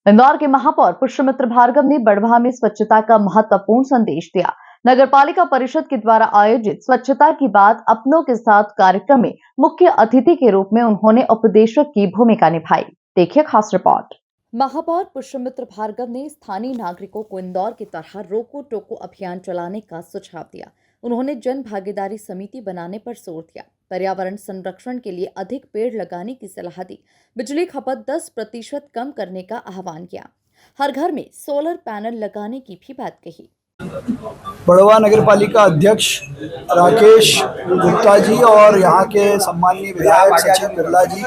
इंदौर के महापौर पुष्यमित्र भार्गव ने बड़वाह में स्वच्छता का महत्वपूर्ण संदेश दिया। नगरपालिका परिषद के द्वारा आयोजित स्वच्छता की बात अपनों के साथ कार्यक्रम में मुख्य अतिथि के रूप में उन्होंने उपदेशक की भूमिका निभाई। देखिए खास रिपोर्ट। महापौर पुष्यमित्र भार्गव ने स्थानीय नागरिकों को इंदौर की तरह रोको टोको अभियान चलाने का सुझाव दिया। उन्होंने जन भागीदारी समिति बनाने पर जोर दिया, पर्यावरण संरक्षण के लिए अधिक पेड़ लगाने की सलाह दी, बिजली खपत 10% कम करने का आह्वान किया, हर घर में सोलर पैनल लगाने की भी बात कही। बड़वाह नगरपालिका अध्यक्ष राकेश गुप्ता जी और यहाँ के सम्माननीय विधायक सचिन बिरला जी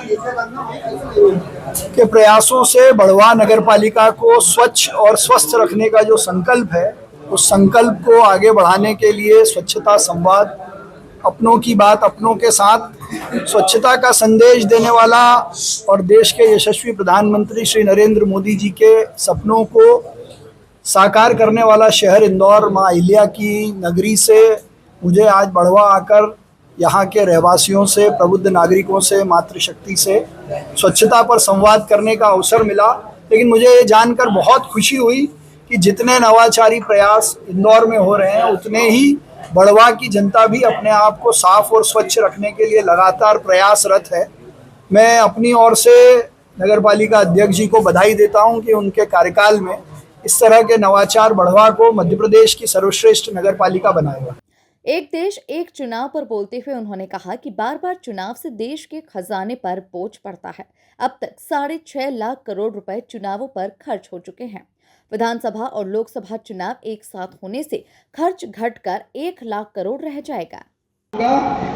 के प्रयासों से बड़वाह नगरपालिका को स्वच्छ और स्वस्थ रखने का जो संकल्प है, उस संकल्प को आगे बढ़ाने के लिए स्वच्छता संवाद, अपनों की बात अपनों के साथ, स्वच्छता का संदेश देने वाला और देश के यशस्वी प्रधानमंत्री श्री नरेंद्र मोदी जी के सपनों को साकार करने वाला शहर इंदौर मां अहिल्या की नगरी से मुझे आज बड़वाह आकर यहाँ के रहवासियों से, प्रबुद्ध नागरिकों से, मातृशक्ति से स्वच्छता पर संवाद करने का अवसर मिला। लेकिन मुझे ये जानकर बहुत खुशी हुई कि जितने नवाचारी प्रयास इंदौर में हो रहे हैं, उतने ही बड़वाह की जनता भी अपने आप को साफ और स्वच्छ रखने के लिए लगातार प्रयासरत है। मैं अपनी ओर से नगरपालिका अध्यक्ष जी को बधाई देता हूँ कि उनके कार्यकाल में इस तरह के नवाचार बड़वाह को मध्य प्रदेश की सर्वश्रेष्ठ नगरपालिका बनाएगा। एक देश एक चुनाव पर बोलते हुए उन्होंने कहा कि बार बार चुनाव से देश के खजाने पर बोझ पड़ता है। अब तक 6.5 लाख करोड़ रुपए चुनावों पर खर्च हो चुके हैं। विधानसभा और लोकसभा चुनाव एक साथ होने से खर्च घटकर 1 लाख करोड़ रह जाएगा।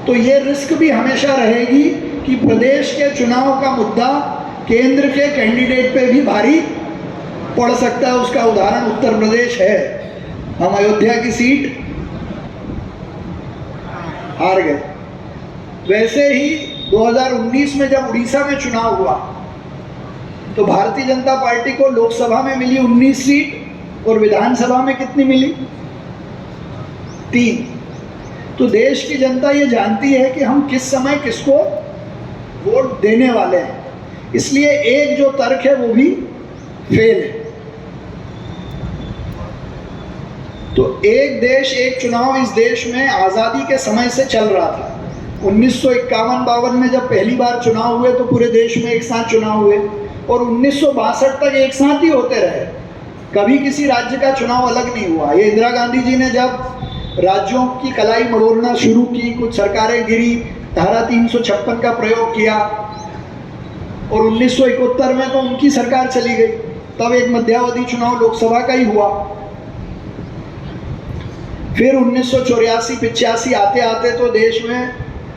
तो ये रिस्क भी हमेशा रहेगी कि प्रदेश के चुनाव का मुद्दा केंद्र के कैंडिडेट पे भी भारी पड़ सकता है। उसका उदाहरण उत्तर प्रदेश है। हम अयोध्या की सीट हार गए। वैसे ही 2019 में जब उड़ीसा में चुनाव हुआ तो भारतीय जनता पार्टी को लोकसभा में मिली 19 सीट और विधानसभा में कितनी मिली? 3। तो देश की जनता ये जानती है कि हम किस समय किसको वोट देने वाले हैं, इसलिए एक जो तर्क है वो भी फेल है। तो एक देश एक चुनाव इस देश में आज़ादी के समय से चल रहा था। 1951-52 में जब पहली बार चुनाव हुए तो पूरे देश में एक साथ चुनाव हुए और 1962 तक एक साथ ही होते रहे। कभी किसी राज्य का चुनाव अलग नहीं हुआ। ये इंदिरा गांधी जी ने जब राज्यों की कलाई मरोड़ना शुरू की, कुछ सरकारें गिरी, धारा 356 का प्रयोग किया और 1971 में तो उनकी सरकार चली गई। तब एक मध्यावधि चुनाव लोकसभा का ही हुआ। फिर 1984-85 आते आते तो देश में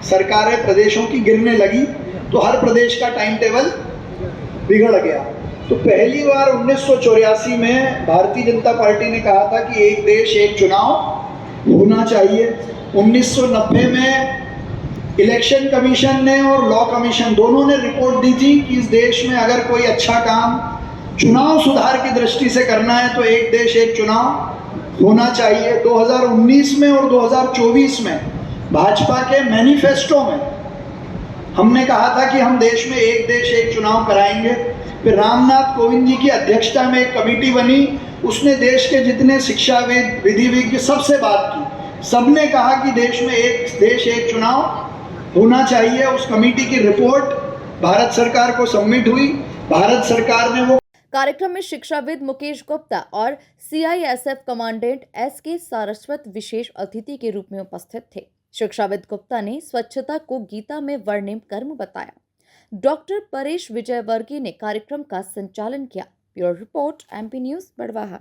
सरकारें प्रदेशों की गिरने लगी, तो हर प्रदेश का टाइम टेबल बिगड़ गया। तो पहली बार 1984 में भारतीय जनता पार्टी ने कहा था कि एक देश एक चुनाव होना चाहिए। 1990 में इलेक्शन कमीशन ने और लॉ कमीशन दोनों ने रिपोर्ट दी थी कि इस देश में अगर कोई अच्छा काम चुनाव सुधार की दृष्टि से करना है तो एक देश एक चुनाव होना चाहिए। 2019 में और 2024 में भाजपा के मैनिफेस्टो में हमने कहा था कि हम देश में एक देश एक चुनाव कराएंगे। फिर रामनाथ कोविंद जी की अध्यक्षता में एक कमेटी बनी, उसने देश के जितने शिक्षाविद, विधिविज्ञ सबसे बात की। सबने कहा कि देश में एक देश एक चुनाव होना चाहिए। उस कमेटी की रिपोर्ट भारत सरकार को सबमिट हुई। भारत सरकार ने वो कार्यक्रम में शिक्षाविद मुकेश गुप्ता और CISF कमांडेंट SK सारस्वत विशेष अतिथि के रूप में उपस्थित थे। शिक्षाविद गुप्ता ने स्वच्छता को गीता में वर्णिम कर्म बताया। डॉक्टर परेश विजयवर्गीय ने कार्यक्रम का संचालन किया। Bureau report MP news Barwaha.